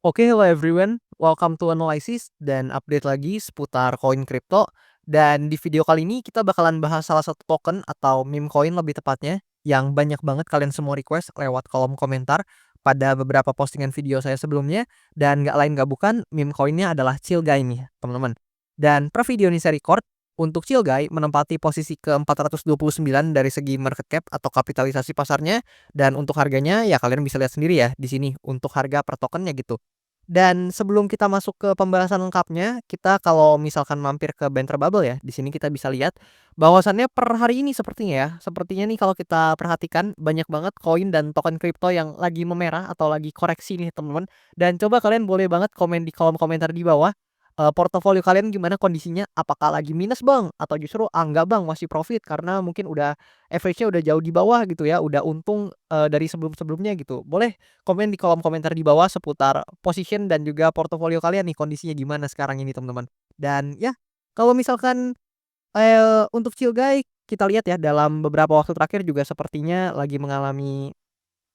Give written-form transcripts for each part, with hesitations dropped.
Oke, hello everyone. Welcome to Analysis dan update lagi seputar koin kripto. Dan di video kali ini kita bakalan bahas salah satu token atau meme coin lebih tepatnya yang banyak banget kalian semua request lewat kolom komentar pada beberapa postingan video saya sebelumnya dan nggak lain nggak bukan meme coinnya adalah Chill Guy nih, teman-teman. Dan per video ini saya record untuk Chill Guy menempati posisi ke-429 dari segi market cap atau kapitalisasi pasarnya dan untuk harganya ya kalian bisa lihat sendiri ya di sini untuk harga per tokennya gitu. Dan sebelum kita masuk ke pembahasan lengkapnya, kita kalau misalkan mampir ke Banter Bubble ya, di sini kita bisa lihat bahwasannya per hari ini sepertinya nih kalau kita perhatikan banyak banget koin dan token kripto yang lagi memerah atau lagi koreksi nih teman-teman. Dan coba kalian boleh banget komen di kolom komentar di bawah, portofolio kalian gimana kondisinya? Apakah lagi minus Bang? Atau justru, enggak Bang masih profit karena mungkin udah average-nya udah jauh di bawah gitu ya, udah untung, dari sebelum-sebelumnya gitu. Boleh komen di kolom komentar di bawah seputar position dan juga portofolio kalian nih kondisinya gimana sekarang ini teman-teman. Dan ya, kalau misalkan, untuk Chill Guy kita lihat ya dalam beberapa waktu terakhir juga sepertinya lagi mengalami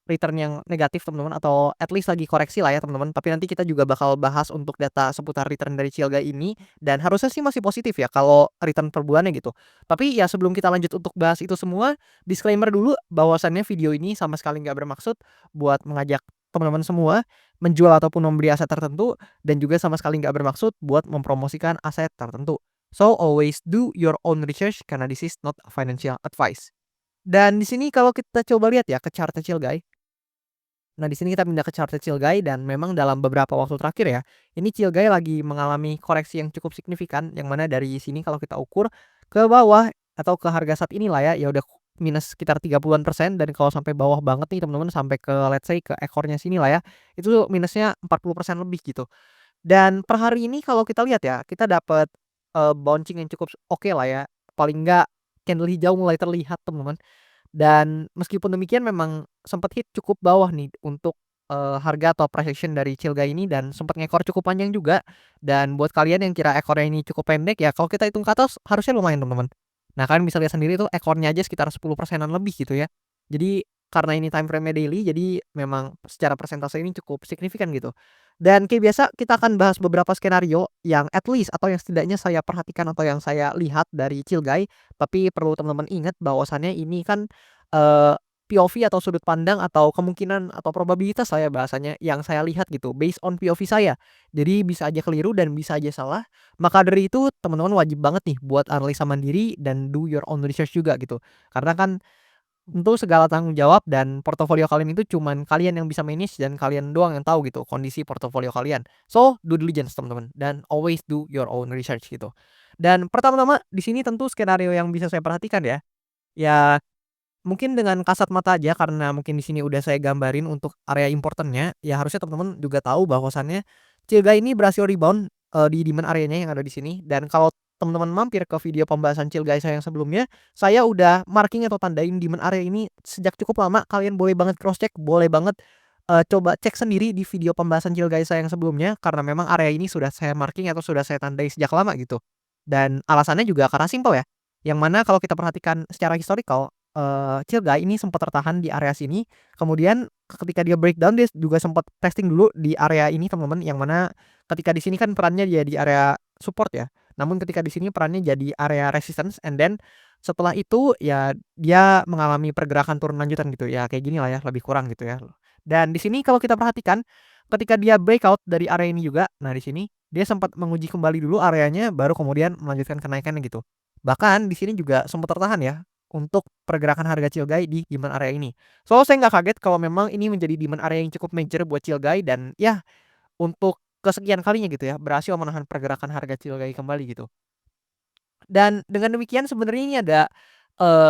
return yang negatif teman-teman atau at least lagi koreksi lah ya teman-teman. Tapi nanti kita juga bakal bahas untuk data seputar return dari Chill Guy ini dan harusnya sih masih positif ya kalau return per bulannya gitu. Tapi ya sebelum kita lanjut untuk bahas itu semua, disclaimer dulu bahwasannya video ini sama sekali nggak bermaksud buat mengajak teman-teman semua menjual ataupun membeli aset tertentu dan juga sama sekali nggak bermaksud buat mempromosikan aset tertentu. So always do your own research karena this is not a financial advice. Dan di sini kalau kita coba lihat ya ke chart Chill Guy. Nah, di sini kita pindah ke chart Chill Guy dan memang dalam beberapa waktu terakhir ya, ini Chill Guy lagi mengalami koreksi yang cukup signifikan, yang mana dari sini kalau kita ukur ke bawah atau ke harga saat inilah ya, ya udah minus sekitar 30-an% dan kalau sampai bawah banget nih teman-teman sampai ke let's say ke ekornya sini lah ya, itu minusnya 40% lebih gitu. Dan per hari ini kalau kita lihat ya, kita dapat, bouncing yang cukup oke lah ya, paling enggak candle hijau mulai terlihat teman-teman. Dan meskipun demikian memang sempat hit cukup bawah nih untuk, harga atau price action dari Cilga ini dan sempat ngekor cukup panjang juga. Dan buat kalian yang kira ekornya ini cukup pendek ya kalau kita hitung ke atas harusnya lumayan teman-teman. Nah kalian bisa lihat sendiri tuh ekornya aja sekitar 10%-an lebih gitu ya. Jadi karena ini time frame-nya daily jadi memang secara persentase ini cukup signifikan gitu. Dan kayak biasa kita akan bahas beberapa skenario yang at least atau yang setidaknya saya perhatikan atau yang saya lihat dari Cilgai. Tapi perlu teman-teman ingat bahwasannya ini kan POV atau sudut pandang atau kemungkinan atau probabilitas lah ya bahasanya yang saya lihat gitu based on POV saya. Jadi bisa aja keliru dan bisa aja salah. Maka dari itu teman-teman wajib banget nih buat analisa mandiri dan do your own research juga gitu. Karena kan tentu segala tanggung jawab dan portofolio kalian itu cuman kalian yang bisa manage dan kalian doang yang tahu gitu kondisi portofolio kalian. So, due diligence teman-teman dan always do your own research gitu. Dan pertama-tama di sini tentu skenario yang bisa saya perhatikan ya. Ya mungkin dengan kasat mata aja karena mungkin di sini udah saya gambarin untuk area importantnya, ya harusnya teman-teman juga tahu bahwasannya Cilga ini berhasil rebound, di demand areanya yang ada di sini dan kalau teman-teman mampir ke video pembahasan Cilga saya yang sebelumnya, saya udah marking atau tandain demand area ini sejak cukup lama, kalian boleh banget cross check, boleh banget, coba cek sendiri di video pembahasan Cilga saya yang sebelumnya karena memang area ini sudah saya marking atau sudah saya tandai sejak lama gitu. Dan alasannya juga karena simpel ya, yang mana kalau kita perhatikan secara historical Cilga ini sempat tertahan di area sini, kemudian ketika dia breakdown dia juga sempat testing dulu di area ini teman-teman, yang mana ketika di sini kan perannya dia di area support ya, namun ketika di sini perannya jadi area resistance and then setelah itu ya dia mengalami pergerakan turun lanjutan gitu ya, kayak ginilah ya lebih kurang gitu ya. Dan di sini kalau kita perhatikan ketika dia breakout dari area ini juga, nah di sini dia sempat menguji kembali dulu areanya baru kemudian melanjutkan kenaikannya gitu. Bahkan di sini juga sempat tertahan ya untuk pergerakan harga Cilgai di demand area ini. So, saya nggak kaget kalau memang ini menjadi demand area yang cukup major buat Cilgai dan ya untuk kesekian kalinya gitu ya, berhasil menahan pergerakan harga Cilgai kembali gitu. Dan dengan demikian sebenarnya ini ada,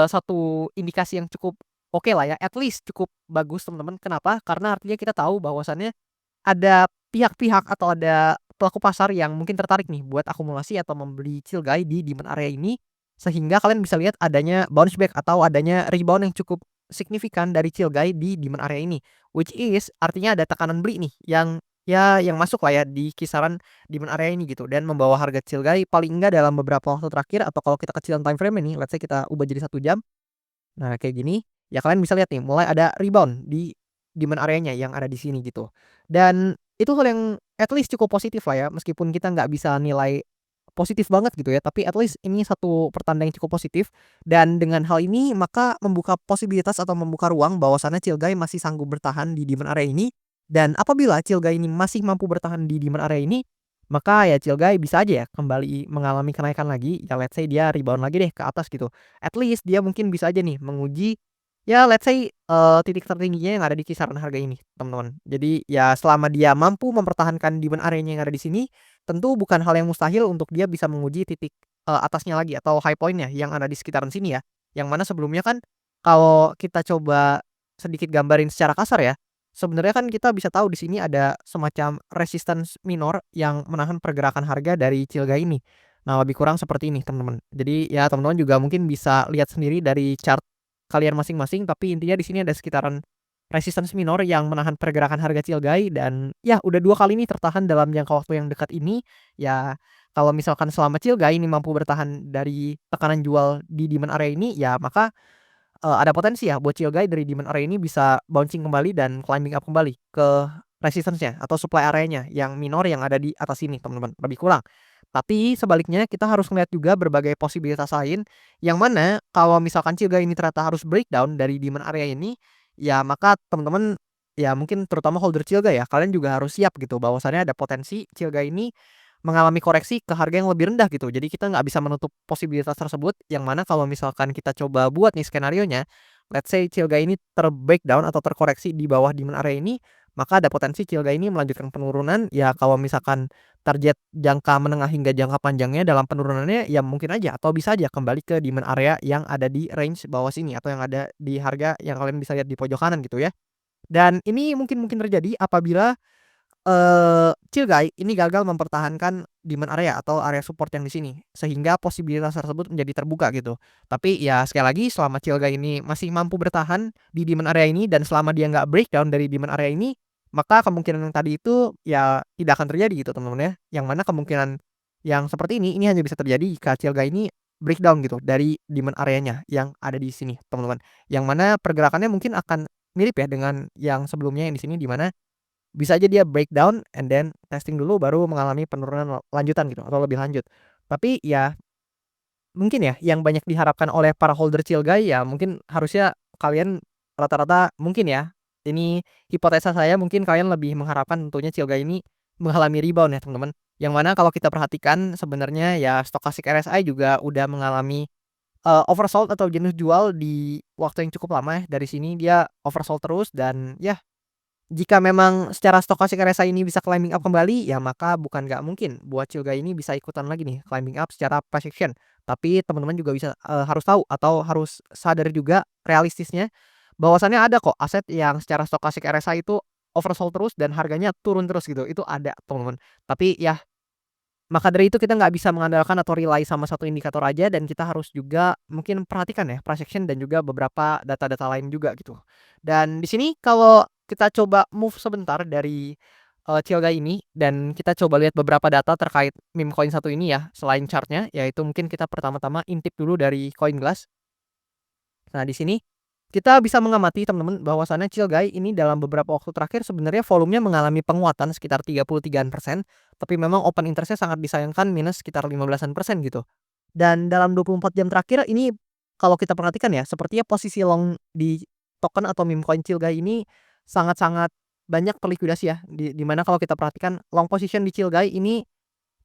satu indikasi yang cukup oke lah ya, at least cukup bagus teman-teman. Kenapa? Karena artinya kita tahu bahwasannya ada pihak-pihak atau ada pelaku pasar yang mungkin tertarik nih buat akumulasi atau membeli Cilgai di demand area ini, sehingga kalian bisa lihat adanya bounce back atau adanya rebound yang cukup signifikan dari Cilgai di demand area ini. Which is artinya ada tekanan beli nih yang ya yang masuk lah ya di kisaran demand area ini gitu dan membawa harga Cilgai paling enggak dalam beberapa waktu terakhir atau kalau kita kecilan time frame ini, let's say kita ubah jadi 1 jam. Nah, kayak gini, ya kalian bisa lihat nih mulai ada rebound di demand areanya yang ada di sini gitu. Dan itu hal yang at least cukup positif lah ya, meskipun kita nggak bisa nilai positif banget gitu ya, tapi at least ini satu pertanda yang cukup positif, dan dengan hal ini maka membuka posibilitas atau membuka ruang bahwasannya Chill Guy masih sanggup bertahan di demand area ini, dan apabila Chill Guy ini masih mampu bertahan di demand area ini, maka ya Chill Guy bisa aja ya kembali mengalami kenaikan lagi, ya let's say dia rebound lagi deh ke atas gitu. At least dia mungkin bisa aja nih menguji, ya let's say, titik tertingginya yang ada di kisaran harga ini, teman-teman. Jadi ya selama dia mampu mempertahankan demand area-nya yang ada di sini, tentu bukan hal yang mustahil untuk dia bisa menguji titik, atasnya lagi atau high point-nya yang ada di sekitaran sini ya. Yang mana sebelumnya kan kalau kita coba sedikit gambarin secara kasar ya, sebenarnya kan kita bisa tahu di sini ada semacam resistance minor yang menahan pergerakan harga dari Chill Guy ini. Nah, lebih kurang seperti ini, teman-teman. Jadi ya teman-teman juga mungkin bisa lihat sendiri dari chart kalian masing-masing, tapi intinya di sini ada sekitaran resistance minor yang menahan pergerakan harga Chill Guy, dan ya udah 2 kali nih tertahan dalam jangka waktu yang dekat ini. Ya kalau misalkan selama Chill Guy ini mampu bertahan dari tekanan jual di demand area ini, ya maka, ada potensi ya buat Chill Guy dari demand area ini bisa bouncing kembali dan climbing up kembali ke resistance-nya atau supply area-nya yang minor yang ada di atas ini, teman-teman, lebih kurang. Tapi sebaliknya kita harus melihat juga berbagai posibilitas lain, yang mana kalau misalkan Chill Guy ini ternyata harus breakdown dari demand area ini, ya maka teman-teman, ya mungkin terutama holder Chill Guy ya, kalian juga harus siap gitu bahwasannya ada potensi Chill Guy ini mengalami koreksi ke harga yang lebih rendah gitu. Jadi kita nggak bisa menutup posibilitas tersebut, yang mana kalau misalkan kita coba buat nih skenarionya, let's say Chill Guy ini ter-breakdown atau terkoreksi di bawah demand area ini, maka ada potensi Chill Guy ini melanjutkan penurunan. Ya kalau misalkan target jangka menengah hingga jangka panjangnya dalam penurunannya, ya mungkin aja atau bisa aja kembali ke demand area yang ada di range bawah sini atau yang ada di harga yang kalian bisa lihat di pojok kanan gitu ya. Dan ini mungkin mungkin terjadi apabila Chill Guy ini gagal mempertahankan demand area atau area support yang di sini, sehingga posibilitas tersebut menjadi terbuka gitu. Tapi ya sekali lagi selama Chill Guy ini masih mampu bertahan di demand area ini dan selama dia nggak breakdown dari demand area ini, maka kemungkinan yang tadi itu ya tidak akan terjadi gitu, teman-teman ya. Yang mana kemungkinan yang seperti ini hanya bisa terjadi jika Chill Guy ini breakdown gitu dari demand areanya yang ada di sini, teman-teman. Yang mana pergerakannya mungkin akan mirip ya dengan yang sebelumnya yang di sini, di mana bisa aja dia breakdown and then testing dulu baru mengalami penurunan lanjutan gitu atau lebih lanjut. Tapi ya mungkin ya yang banyak diharapkan oleh para holder Chill Guy, ya mungkin harusnya kalian rata-rata mungkin ya, ini hipotesa saya, mungkin kalian lebih mengharapkan tentunya Chill Guy ini mengalami rebound ya, teman-teman. Yang mana kalau kita perhatikan sebenarnya ya Stochastic RSI juga udah mengalami, oversold atau jenuh jual di waktu yang cukup lama ya. Dari sini dia oversold terus, dan ya jika memang secara stokastik RSI ini bisa climbing up kembali, ya maka bukan nggak mungkin buat Chill Guy ini bisa ikutan lagi nih climbing up secara price action. Tapi teman-teman juga bisa, harus tahu atau harus sadar juga realistisnya bahwasannya ada kok aset yang secara stokastik RSI itu oversold terus dan harganya turun terus gitu, itu ada, teman-teman. Tapi ya maka dari itu kita nggak bisa mengandalkan atau rely sama satu indikator aja, dan kita harus juga mungkin perhatikan ya price action dan juga beberapa data-data lain juga gitu. Dan di sini kalau kita coba move sebentar dari, Chill-Guy ini dan kita coba lihat beberapa data terkait meme coin satu ini ya, selain chart-nya, yaitu mungkin kita pertama-tama intip dulu dari CoinGlass. Nah, di sini kita bisa mengamati teman-teman bahwasannya Chill-Guy ini dalam beberapa waktu terakhir sebenarnya volumenya mengalami penguatan sekitar 33%, tapi memang open interest-nya sangat disayangkan minus sekitar 15% gitu. Dan dalam 24 jam terakhir ini kalau kita perhatikan ya, sepertinya posisi long di token atau meme coin Chill-Guy ini sangat-sangat banyak terlikuidasi ya, di mana kalau kita perhatikan long position di Chill-Guy ini,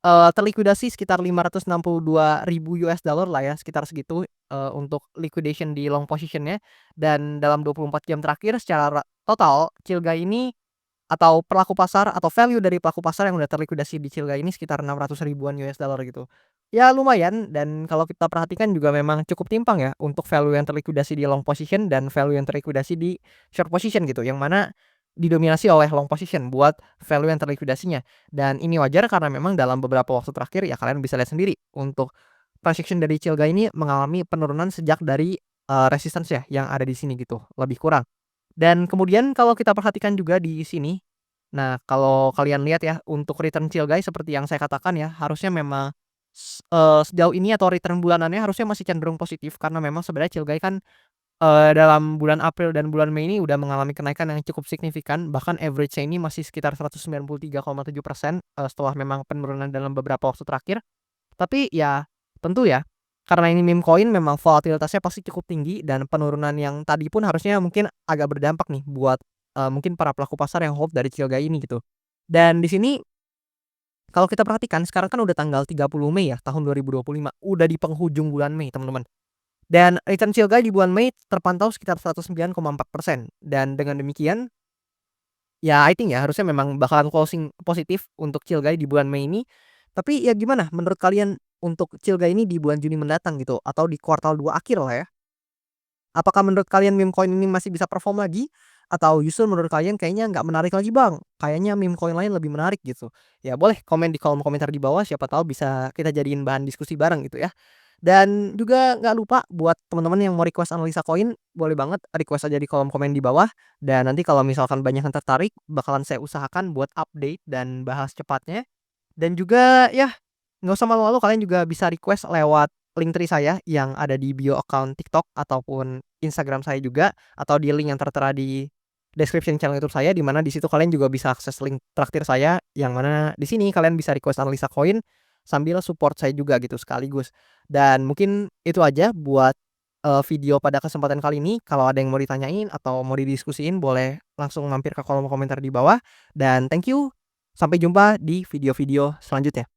terlikuidasi sekitar $562.000 lah ya, sekitar segitu, untuk liquidation di long position-nya. Dan dalam 24 jam terakhir secara total Chill-Guy ini atau pelaku pasar atau value dari pelaku pasar yang udah terlikuidasi di Chill-Guy ini sekitar 600 ribuan US dollar gitu. Ya lumayan, dan kalau kita perhatikan juga memang cukup timpang ya untuk value yang terlikuidasi di long position dan value yang terlikuidasi di short position gitu, yang mana didominasi oleh long position buat value yang terlikuidasinya. Dan ini wajar karena memang dalam beberapa waktu terakhir ya kalian bisa lihat sendiri untuk transaction dari Chill-Guy ini mengalami penurunan sejak dari, resistance ya yang ada di sini gitu, lebih kurang. Dan kemudian kalau kita perhatikan juga di sini, nah kalau kalian lihat ya untuk return Chill-Guy seperti yang saya katakan ya, harusnya memang sejauh ini atau return bulanannya harusnya masih cenderung positif karena memang sebenarnya Chill-Guy kan Dalam bulan April dan bulan Mei ini udah mengalami kenaikan yang cukup signifikan, bahkan average-nya ini masih sekitar 193,7%, setelah memang penurunan dalam beberapa waktu terakhir. Tapi ya, tentu ya, karena ini meme coin memang volatilitasnya pasti cukup tinggi dan penurunan yang tadi pun harusnya mungkin agak berdampak nih buat, mungkin para pelaku pasar yang hold dari Cilgai ini gitu. Dan di sini kalau kita perhatikan sekarang kan udah tanggal 30 Mei ya tahun 2025, udah di penghujung bulan Mei, teman-teman. Dan return Cilgai di bulan Mei terpantau sekitar 109,4%, dan dengan demikian, ya I think ya harusnya memang bakalan closing positif untuk Cilgai di bulan Mei ini. Tapi ya gimana menurut kalian untuk Cilgai ini di bulan Juni mendatang gitu atau di kuartal 2 akhir lah ya? Apakah menurut kalian meme coin ini masih bisa perform lagi? Atau justru menurut kalian kayaknya nggak menarik lagi Bang, kayaknya meme coin lain lebih menarik gitu? Ya boleh komen di kolom komentar di bawah, siapa tahu bisa kita jadiin bahan diskusi bareng gitu ya. Dan juga nggak lupa buat teman-teman yang mau request analisa koin, boleh banget request aja di kolom komen di bawah. Dan nanti kalau misalkan banyak yang tertarik, bakalan saya usahakan buat update dan bahas cepatnya. Dan juga ya, nggak usah malu-malu, kalian juga bisa request lewat Linktree saya yang ada di bio account TikTok ataupun Instagram saya juga, atau di link yang tertera di description channel YouTube saya, di mana di situ kalian juga bisa akses link traktir saya, yang mana di sini kalian bisa request analisa koin sambil support saya juga gitu sekaligus. Dan mungkin itu aja buat, video pada kesempatan kali ini. Kalau ada yang mau ditanyain atau mau didiskusiin boleh langsung mampir ke kolom komentar di bawah, dan thank you, sampai jumpa di video-video selanjutnya.